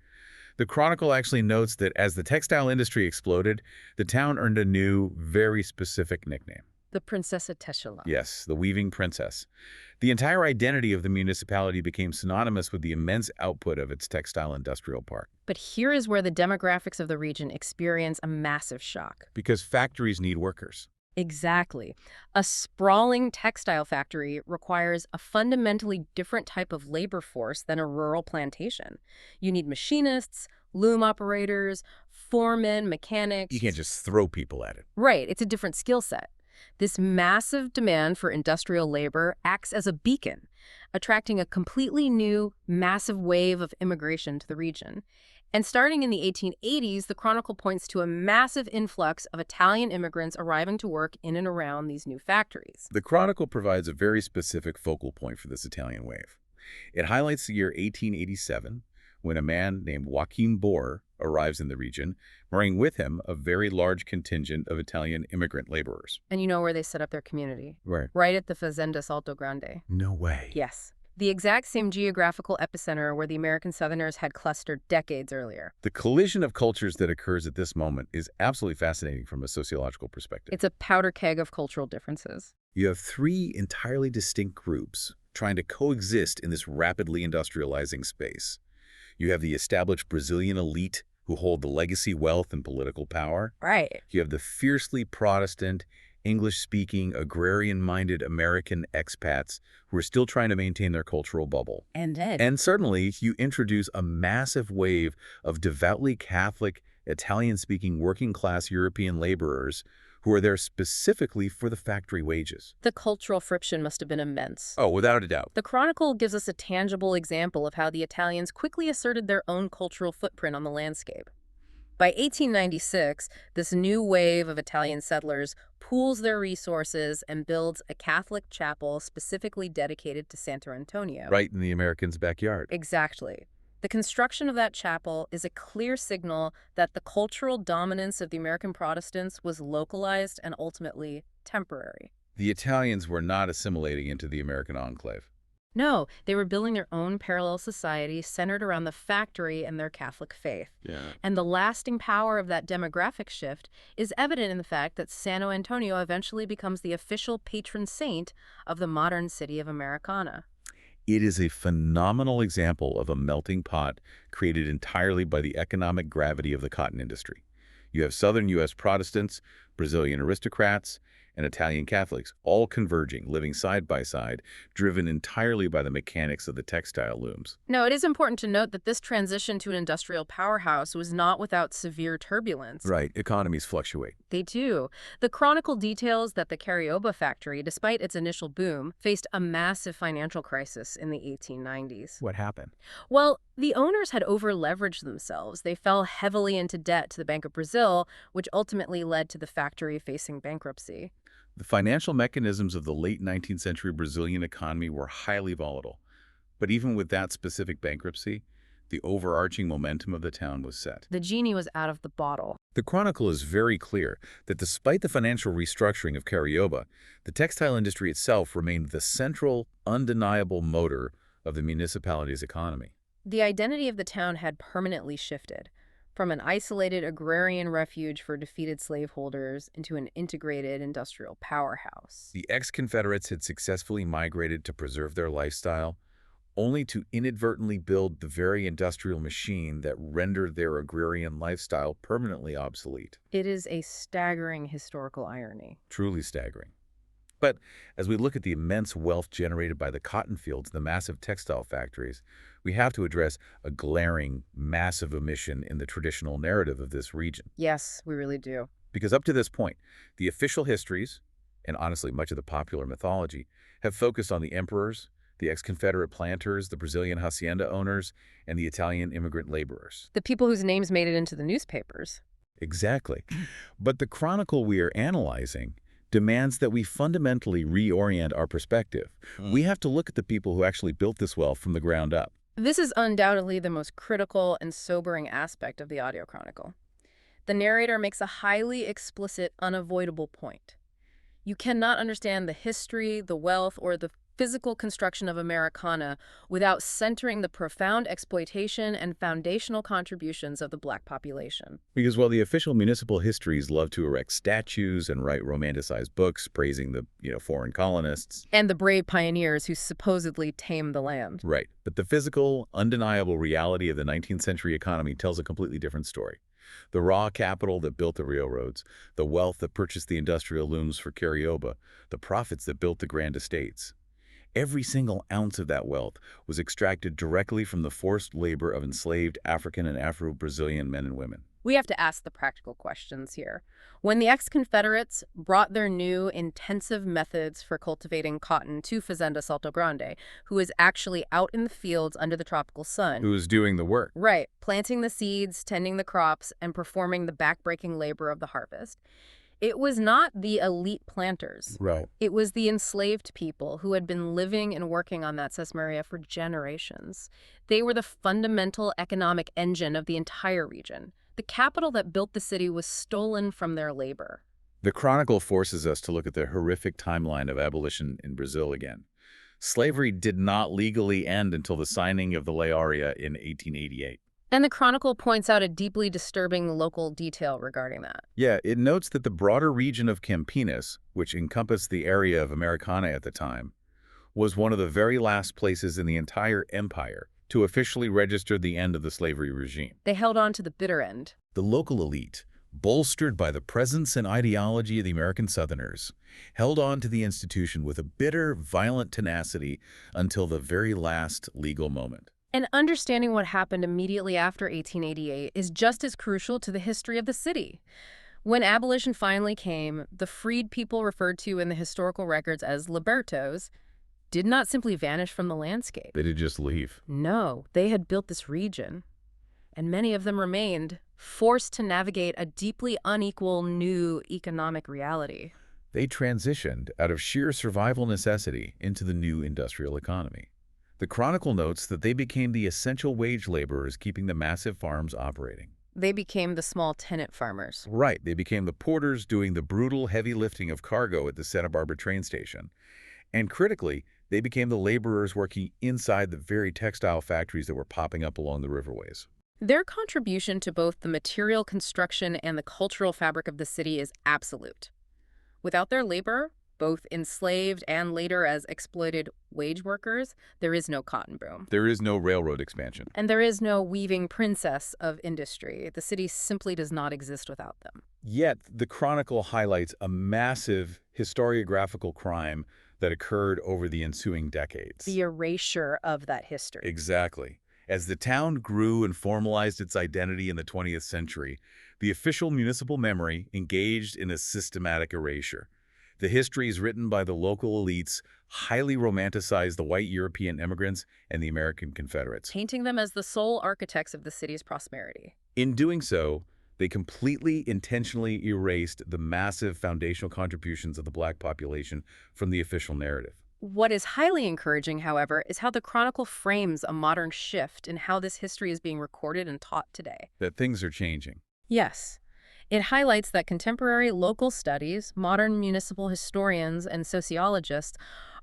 [SPEAKER 1] The Chronicle actually notes that as the textile industry exploded, the town earned a new, very specific nickname.
[SPEAKER 2] The Princessa Techila.
[SPEAKER 1] Yes, the weaving princess. The entire identity of the municipality became synonymous with the immense output of its textile industrial park.
[SPEAKER 2] But here is where the demographics of the region experience a massive shock.
[SPEAKER 1] Because factories need workers.
[SPEAKER 2] Exactly. A sprawling textile factory requires a fundamentally different type of labor force than a rural plantation. You need machinists, loom operators, foremen, mechanics.
[SPEAKER 1] You can't just throw people at it.
[SPEAKER 2] Right. It's a different skill set. This massive demand for industrial labor acts as a beacon, attracting a completely new, massive wave of immigration to the region. And starting in the 1880s, the Chronicle points to a massive influx of Italian immigrants arriving to work in and around these new factories.
[SPEAKER 1] The Chronicle provides a very specific focal point for this Italian wave. It highlights the year 1887, when a man named Joachim Bohr arrives in the region, bringing with him a very large contingent of Italian immigrant laborers.
[SPEAKER 2] And you know where they set up their community?
[SPEAKER 1] Right.
[SPEAKER 2] Right at the Fazenda Salto Grande.
[SPEAKER 1] No way.
[SPEAKER 2] Yes. The exact same geographical epicenter where the American Southerners had clustered decades earlier.
[SPEAKER 1] The collision of cultures that occurs at this moment is absolutely fascinating from a sociological perspective.
[SPEAKER 2] It's a powder keg of cultural differences.
[SPEAKER 1] You have three entirely distinct groups trying to coexist in this rapidly industrializing space. You have the established Brazilian elite who hold the legacy wealth and political power.
[SPEAKER 2] Right.
[SPEAKER 1] You have the fiercely Protestant, English-speaking, agrarian-minded American expats who are still trying to maintain their cultural bubble. And certainly, you introduce a massive wave of devoutly Catholic, Italian-speaking working-class European laborers who are there specifically for the factory wages.
[SPEAKER 2] The cultural friction must have been immense.
[SPEAKER 1] Oh, without a doubt.
[SPEAKER 2] The Chronicle gives us a tangible example of how the Italians quickly asserted their own cultural footprint on the landscape. By 1896, this new wave of Italian settlers pools their resources and builds a Catholic chapel specifically dedicated to Santo Antonio.
[SPEAKER 1] Right in the Americans' backyard.
[SPEAKER 2] Exactly. The construction of that chapel is a clear signal that the cultural dominance of the American Protestants was localized and ultimately temporary.
[SPEAKER 1] The Italians were not assimilating into the American enclave.
[SPEAKER 2] No, they were building their own parallel society centered around the factory and their Catholic faith. And the lasting power of that demographic shift is evident in the fact that Santo Antonio eventually becomes the official patron saint of the modern city of Americana.
[SPEAKER 1] It is a phenomenal example of a melting pot created entirely by the economic gravity of the cotton industry. You have southern U.S. Protestants, Brazilian aristocrats, and Italian Catholics, all converging, living side by side, driven entirely by the mechanics of the textile looms.
[SPEAKER 2] Now, it is important to note that this transition to an industrial powerhouse was not without severe turbulence.
[SPEAKER 1] Right, economies fluctuate.
[SPEAKER 2] They do. The Chronicle details that the Carioba factory, despite its initial boom, faced a massive financial crisis in the 1890s.
[SPEAKER 1] What happened?
[SPEAKER 2] Well, the owners had over-leveraged themselves. They fell heavily into debt to the Bank of Brazil, which ultimately led to the factory facing bankruptcy.
[SPEAKER 1] The financial mechanisms of the late 19th century Brazilian economy were highly volatile. But even with that specific bankruptcy, the overarching momentum of the town was set.
[SPEAKER 2] The genie was out of the bottle.
[SPEAKER 1] The Chronicle is very clear that despite the financial restructuring of Carioba, the textile industry itself remained the central, undeniable motor of the municipality's economy.
[SPEAKER 2] The identity of the town had permanently shifted from an isolated agrarian refuge for defeated slaveholders into an integrated industrial powerhouse.
[SPEAKER 1] The ex-Confederates had successfully migrated to preserve their lifestyle, only to inadvertently build the very industrial machine that rendered their agrarian lifestyle permanently obsolete.
[SPEAKER 2] It is a staggering historical irony.
[SPEAKER 1] Truly staggering. But as we look at the immense wealth generated by the cotton fields and the massive textile factories, we have to address a glaring, massive omission in the traditional narrative of this region.
[SPEAKER 2] Yes, we really do.
[SPEAKER 1] Because up to this point, the official histories, and honestly much of the popular mythology, have focused on the emperors, the ex-Confederate planters, the Brazilian hacienda owners, and the Italian immigrant laborers.
[SPEAKER 2] The people whose names made it into the newspapers.
[SPEAKER 1] Exactly. But the Chronicle we are analyzing demands that we fundamentally reorient our perspective. We have to look at the people who actually built this wealth from the ground up.
[SPEAKER 2] This is undoubtedly the most critical and sobering aspect of the audio chronicle. The narrator makes a highly explicit, unavoidable point. You cannot understand the history, the wealth, or the physical construction of Americana without centering the profound exploitation and foundational contributions of the Black population.
[SPEAKER 1] Because while the official municipal histories love to erect statues and write romanticized books praising the, foreign colonists.
[SPEAKER 2] And the brave pioneers who supposedly tamed the land.
[SPEAKER 1] Right. But the physical, undeniable reality of the 19th century economy tells a completely different story. The raw capital that built the railroads, the wealth that purchased the industrial looms for Carioba, the profits that built the grand estates. Every single ounce of that wealth was extracted directly from the forced labor of enslaved African and Afro-Brazilian men and women.
[SPEAKER 2] We have to ask the practical questions here. When the ex-Confederates brought their new intensive methods for cultivating cotton to Fazenda Salto Grande, who is actually out in the fields under the tropical sun.
[SPEAKER 1] Who was doing the work.
[SPEAKER 2] Right, planting the seeds, tending the crops, and performing the backbreaking labor of the harvest. It was not the elite planters.
[SPEAKER 1] Right.
[SPEAKER 2] It was the enslaved people who had been living and working on that Sesmaria for generations. They were the fundamental economic engine of the entire region. The capital that built the city was stolen from their labor.
[SPEAKER 1] The Chronicle forces us to look at the horrific timeline of abolition in Brazil again. Slavery did not legally end until the signing of the Lei Áurea in 1888.
[SPEAKER 2] And the Chronicle points out a deeply disturbing local detail regarding that.
[SPEAKER 1] Yeah, it notes that the broader region of Campinas, which encompassed the area of Americana at the time, was one of the very last places in the entire empire to officially register the end of the slavery regime.
[SPEAKER 2] They held on to the bitter end.
[SPEAKER 1] The local elite, bolstered by the presence and ideology of the American Southerners, held on to the institution with a bitter, violent tenacity until the very last legal moment.
[SPEAKER 2] And understanding what happened immediately after 1888 is just as crucial to the history of the city. When abolition finally came, the freed people referred to in the historical records as libertos did not simply vanish from the landscape.
[SPEAKER 1] They did just leave.
[SPEAKER 2] No, they had built this region, and many of them remained, forced to navigate a deeply unequal new economic reality.
[SPEAKER 1] They transitioned out of sheer survival necessity into the new industrial economy. The Chronicle notes that they became the essential wage laborers keeping the massive farms operating.
[SPEAKER 2] They became the small tenant farmers.
[SPEAKER 1] Right, they became the porters doing the brutal heavy lifting of cargo at the Santa Barbara train station. And critically, they became the laborers working inside the very textile factories that were popping up along the riverways.
[SPEAKER 2] Their contribution to both the material construction and the cultural fabric of the city is absolute. Without their labor, both enslaved and later as exploited wage workers, there is no cotton boom.
[SPEAKER 1] There is no railroad expansion.
[SPEAKER 2] And there is no weaving princess of industry. The city simply does not exist without them.
[SPEAKER 1] Yet, the Chronicle highlights a massive historiographical crime that occurred over the ensuing decades.
[SPEAKER 2] The erasure of that history.
[SPEAKER 1] Exactly. As the town grew and formalized its identity in the 20th century, the official municipal memory engaged in a systematic erasure. The histories written by the local elites highly romanticized the white European immigrants and the American Confederates,
[SPEAKER 2] painting them as the sole architects of the city's prosperity.
[SPEAKER 1] In doing so, they completely intentionally erased the massive foundational contributions of the black population from the official narrative.
[SPEAKER 2] What is highly encouraging, however, is how the Chronicle frames a modern shift in how this history is being recorded and taught today.
[SPEAKER 1] That things are changing.
[SPEAKER 2] Yes. It highlights that contemporary local studies, modern municipal historians, and sociologists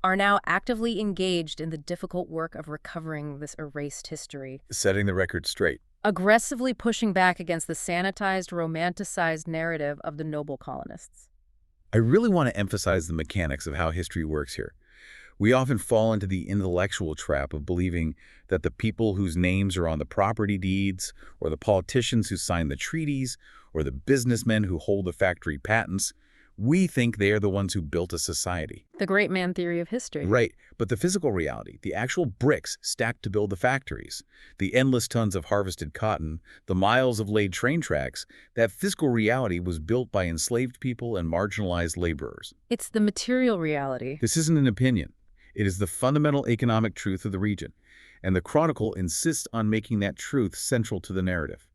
[SPEAKER 2] are now actively engaged in the difficult work of recovering this erased history.
[SPEAKER 1] Setting the record straight.
[SPEAKER 2] Aggressively pushing back against the sanitized, romanticized narrative of the noble colonists.
[SPEAKER 1] I really want to emphasize the mechanics of how history works here. We often fall into the intellectual trap of believing that the people whose names are on the property deeds, or the politicians who sign the treaties, or the businessmen who hold the factory patents, we think they are the ones who built a society.
[SPEAKER 2] The great man theory of history.
[SPEAKER 1] Right, but the physical reality, the actual bricks stacked to build the factories, the endless tons of harvested cotton, the miles of laid train tracks, that physical reality was built by enslaved people and marginalized laborers.
[SPEAKER 2] It's the material reality.
[SPEAKER 1] This isn't an opinion. It is the fundamental economic truth of the region, and the Chronicle insists on making that truth central to the narrative.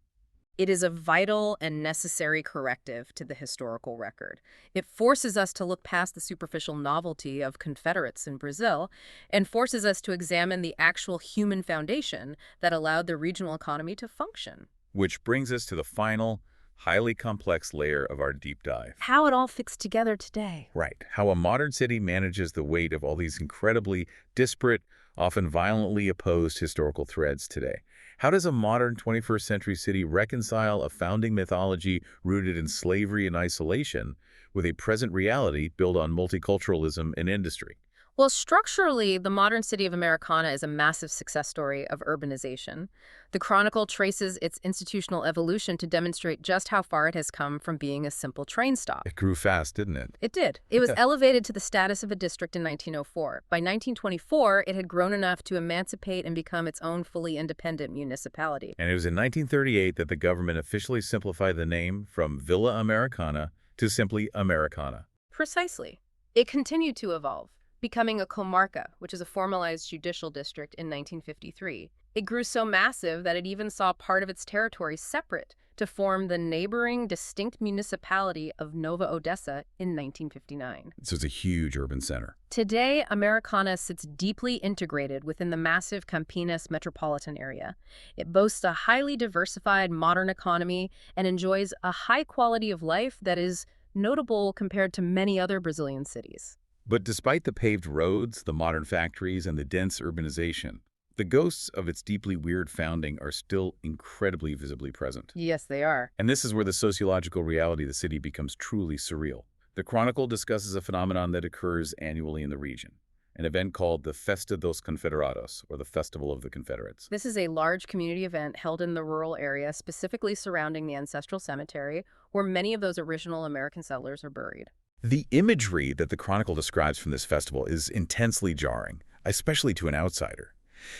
[SPEAKER 2] It is a vital and necessary corrective to the historical record. It forces us to look past the superficial novelty of Confederates in Brazil and forces us to examine the actual human foundation that allowed the regional economy to function.
[SPEAKER 1] Which brings us to the final, highly complex layer of our deep dive.
[SPEAKER 2] How it all fits together today.
[SPEAKER 1] Right. How a modern city manages the weight of all these incredibly disparate, often violently opposed historical threads today. How does a modern 21st century city reconcile a founding mythology rooted in slavery and isolation with a present reality built on multiculturalism and industry?
[SPEAKER 2] Well, structurally, the modern city of Americana is a massive success story of urbanization. The Chronicle traces its institutional evolution to demonstrate just how far it has come from being a simple train stop.
[SPEAKER 1] It grew fast, didn't it?
[SPEAKER 2] It did. It was elevated to the status of a district in 1904. By 1924, it had grown enough to emancipate and become its own fully independent municipality.
[SPEAKER 1] And it was in 1938 that the government officially simplified the name from Villa Americana to simply Americana.
[SPEAKER 2] Precisely. It continued to evolve, becoming a comarca, which is a formalized judicial district in 1953. It grew so massive that it even saw part of its territory separate to to form the neighboring distinct municipality of Nova Odessa in 1959.
[SPEAKER 1] So it's a huge urban center.
[SPEAKER 2] Today, Americana sits deeply integrated within the massive Campinas metropolitan area. It boasts a highly diversified modern economy and enjoys a high quality of life that is notable compared to many other Brazilian cities.
[SPEAKER 1] But despite the paved roads, the modern factories, and the dense urbanization, the ghosts of its deeply weird founding are still incredibly visibly present.
[SPEAKER 2] Yes, they are.
[SPEAKER 1] And this is where the sociological reality of the city becomes truly surreal. The Chronicle discusses a phenomenon that occurs annually in the region, an event called the Festa dos Confederados, or the Festival of the Confederates.
[SPEAKER 2] This is a large community event held in the rural area, specifically surrounding the ancestral cemetery, where many of those original American settlers are buried.
[SPEAKER 1] The imagery that the Chronicle describes from this festival is intensely jarring, especially to an outsider.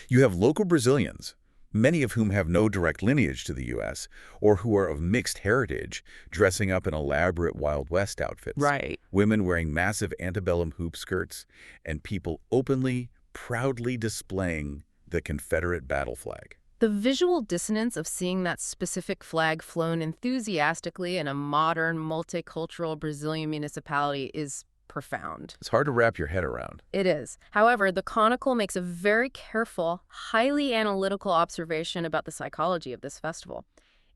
[SPEAKER 1] You have local Brazilians, many of whom have no direct lineage to the U.S., or who are of mixed heritage, dressing up in elaborate Wild West outfits.
[SPEAKER 2] Right.
[SPEAKER 1] Women wearing massive antebellum hoop skirts, and people openly, proudly displaying the Confederate battle flag.
[SPEAKER 2] The visual dissonance of seeing that specific flag flown enthusiastically in a modern, multicultural Brazilian municipality is profound.
[SPEAKER 1] It's hard to wrap your head around.
[SPEAKER 2] It is. However, the Chronicle makes a very careful, highly analytical observation about the psychology of this festival.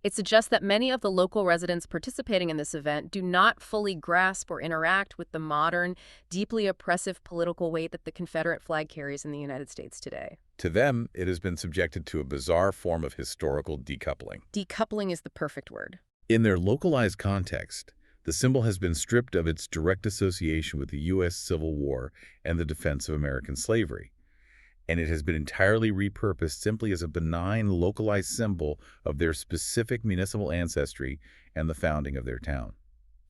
[SPEAKER 2] It suggests that many of the local residents participating in this event do not fully grasp or interact with the modern, deeply oppressive political weight that the Confederate flag carries in the United States today.
[SPEAKER 1] To them, it has been subjected to a bizarre form of historical decoupling.
[SPEAKER 2] Decoupling is the perfect word.
[SPEAKER 1] In their localized context, the symbol has been stripped of its direct association with the U.S. Civil War and the defense of American slavery, and it has been entirely repurposed simply as a benign, localized symbol of their specific municipal ancestry and the founding of their town.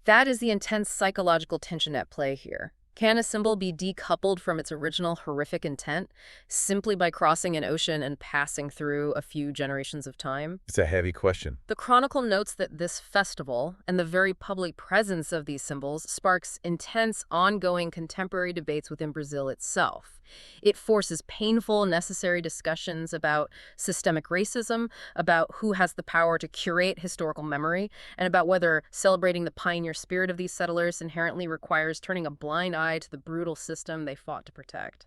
[SPEAKER 2] That is the intense psychological tension at play here. Can a symbol be decoupled from its original horrific intent simply by crossing an ocean and passing through a few generations of time?
[SPEAKER 1] It's a heavy question.
[SPEAKER 2] The Chronicle notes that this festival and the very public presence of these symbols sparks intense, ongoing contemporary debates within Brazil itself. It forces painful, necessary discussions about systemic racism, about who has the power to curate historical memory, and about whether celebrating the pioneer spirit of these settlers inherently requires turning a blind eye to the brutal system they fought to protect.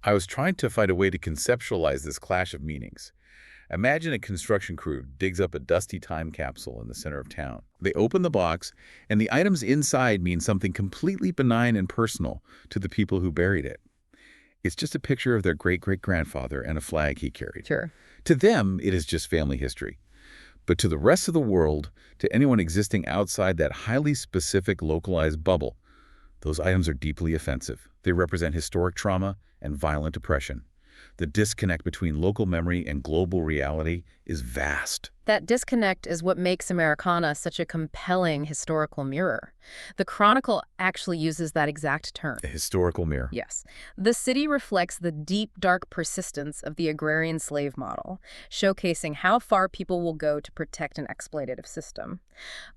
[SPEAKER 1] I was trying to find a way to conceptualize this clash of meanings. Imagine a construction crew digs up a dusty time capsule in the center of town. They open the box, and the items inside mean something completely benign and personal to the people who buried it. It's just a picture of their great-great-grandfather and a flag he carried.
[SPEAKER 2] Sure.
[SPEAKER 1] To them, it is just family history. But to the rest of the world, to anyone existing outside that highly specific localized bubble, those items are deeply offensive. They represent historic trauma and violent oppression. The disconnect between local memory and global reality is vast.
[SPEAKER 2] That disconnect is what makes Americana such a compelling historical mirror. The Chronicle actually uses that exact term.
[SPEAKER 1] A historical mirror.
[SPEAKER 2] Yes. The city reflects the deep, dark persistence of the agrarian slave model, showcasing how far people will go to protect an exploitative system.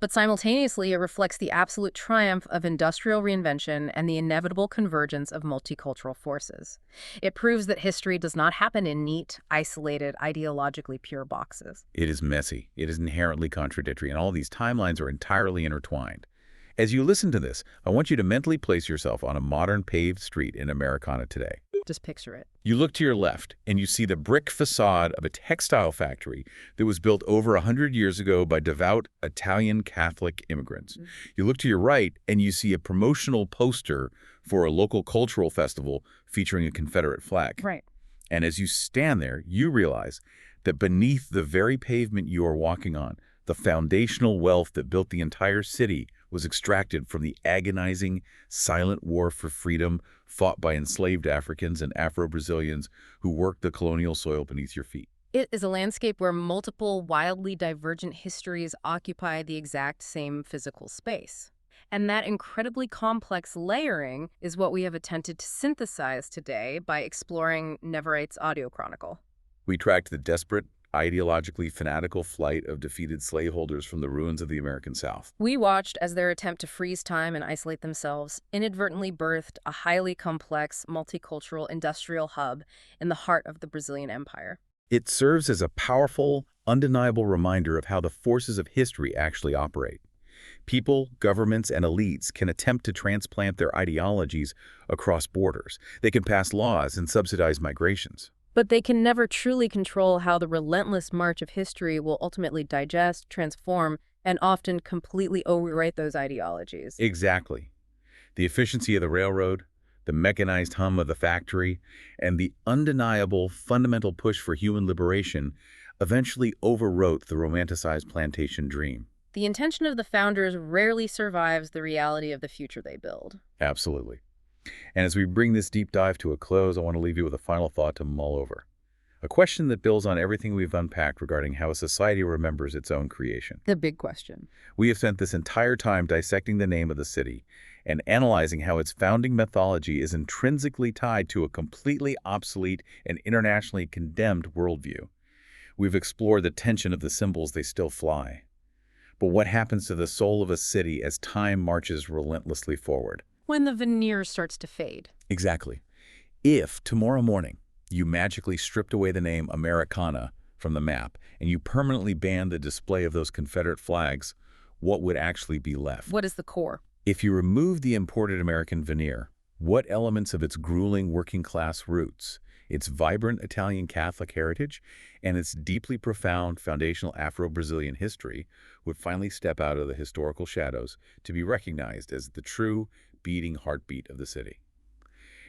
[SPEAKER 2] But simultaneously, it reflects the absolute triumph of industrial reinvention and the inevitable convergence of multicultural forces. It proves that history does not happen in neat, isolated, ideologically pure boxes.
[SPEAKER 1] It is messy. It is inherently contradictory, and all these timelines are entirely intertwined. As you listen to this, I want you to mentally place yourself on a modern paved street in Americana today.
[SPEAKER 2] Just picture it.
[SPEAKER 1] You look to your left, and you see the brick facade of a textile factory that was built over 100 years ago by devout Italian Catholic immigrants.
[SPEAKER 2] Mm-hmm.
[SPEAKER 1] You look to your right, and you see a promotional poster for a local cultural festival featuring a Confederate flag.
[SPEAKER 2] Right.
[SPEAKER 1] And as you stand there, you realize that beneath the very pavement you are walking on, the foundational wealth that built the entire city was extracted from the agonizing, silent war for freedom fought by enslaved Africans and Afro-Brazilians who worked the colonial soil beneath your feet.
[SPEAKER 2] It is a landscape where multiple, wildly divergent histories occupy the exact same physical space. And that incredibly complex layering is what we have attempted to synthesize today by exploring Neverite's audio chronicle.
[SPEAKER 1] We tracked the desperate, ideologically fanatical flight of defeated slaveholders from the ruins of the American South.
[SPEAKER 2] We watched as their attempt to freeze time and isolate themselves inadvertently birthed a highly complex, multicultural industrial hub in the heart of the Brazilian Empire.
[SPEAKER 1] It serves as a powerful, undeniable reminder of how the forces of history actually operate. People, governments, and elites can attempt to transplant their ideologies across borders. They can pass laws and subsidize migrations.
[SPEAKER 2] But they can never truly control how the relentless march of history will ultimately digest, transform, and often completely overwrite those ideologies.
[SPEAKER 1] Exactly. The efficiency of the railroad, the mechanized hum of the factory, and the undeniable fundamental push for human liberation eventually overwrote the romanticized plantation dream.
[SPEAKER 2] The intention of the founders rarely survives the reality of the future they build.
[SPEAKER 1] Absolutely. And as we bring this deep dive to a close, I want to leave you with a final thought to mull over. A question that builds on everything we've unpacked regarding how a society remembers its own creation.
[SPEAKER 2] The big question.
[SPEAKER 1] We have spent this entire time dissecting the name of the city and analyzing how its founding mythology is intrinsically tied to a completely obsolete and internationally condemned worldview. We've explored the tension of the symbols they still fly. But what happens to the soul of a city as time marches relentlessly forward?
[SPEAKER 2] When the veneer starts to fade.
[SPEAKER 1] Exactly. If tomorrow morning you magically stripped away the name Americana from the map and you permanently banned the display of those Confederate flags, what would actually be left?
[SPEAKER 2] What is the core?
[SPEAKER 1] If you remove the imported American veneer, what elements of its grueling working-class roots, its vibrant Italian Catholic heritage, and its deeply profound foundational Afro-Brazilian history would finally step out of the historical shadows to be recognized as the true beating heartbeat of the city?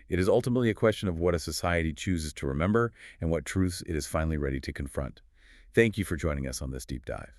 [SPEAKER 1] It is ultimately a question of what a society chooses to remember and what truths it is finally ready to confront. Thank you for joining us on this deep dive.